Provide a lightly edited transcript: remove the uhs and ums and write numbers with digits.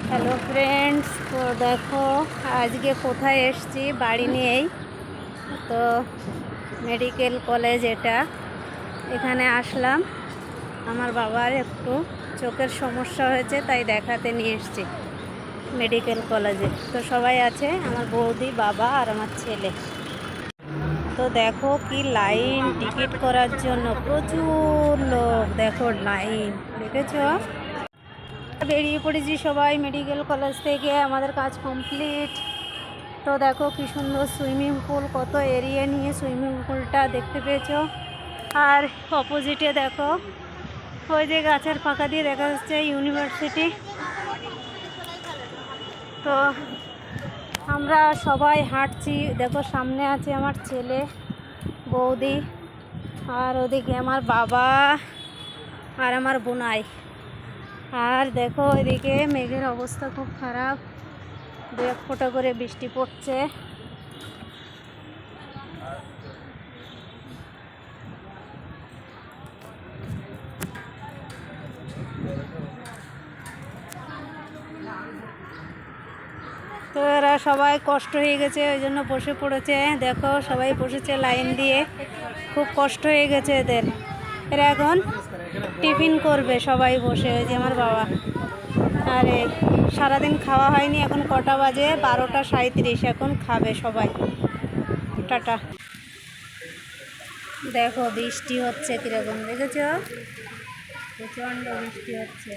Hello friends, তো দেখো আজকে কোথায় এসছি বাড়ি নিয়েই। তো মেডিকেল কলেজ এটা, এখানে আসলাম। আমার বাবার একটু চোখের সমস্যা হয়েছে, তাই দেখাতে নিয়ে এসছি মেডিকেল কলেজে। তো সবাই আছে, আমার বৌদি, বাবা আর আমার ছেলে। তো দেখো কি লাইন টিকিট করার জন্য, প্রচুর লোক। দেখো লাইন দেখেছো। বেরিয়ে পড়েছি সবাই মেডিকেল কলেজ থেকে, আমাদের কাজ কমপ্লিট। তো দেখো কি সুন্দর সুইমিং পুল, কত এরিয়া নিয়ে সুইমিং পুলটা দেখতে পেয়েছো। আর অপোজিটে দেখো ওই যে গাছের ফাঁকা দিয়ে দেখা যাচ্ছে ইউনিভার্সিটি। তো আমরা সবাই হাঁটছি, দেখো সামনে আছে আমার ছেলে, বৌদি, আর ওদিকে আমার বাবা আর আমার বোনাই। আর দেখো এদিকে মেঘের অবস্থা খুব খারাপ, দু এক ফোঁটা করে বৃষ্টি পড়ছে। তো এরা সবাই কষ্ট হয়ে গেছে, ওই জন্য বসে পড়েছে। দেখো সবাই বসেছে লাইন দিয়ে, খুব কষ্ট হয়ে গেছে এদের। এরা এখন টিফিন করবে সবাই বসে, ওই যে আমার বাবা। আরে সারাদিন খাওয়া হয়নি, এখন কটা বাজে? 12টা 37, এখন খাবে সবাই। টাটা। দেখো বৃষ্টি হচ্ছে কিরকম, দেখেছ? প্রচণ্ড বৃষ্টি হচ্ছে।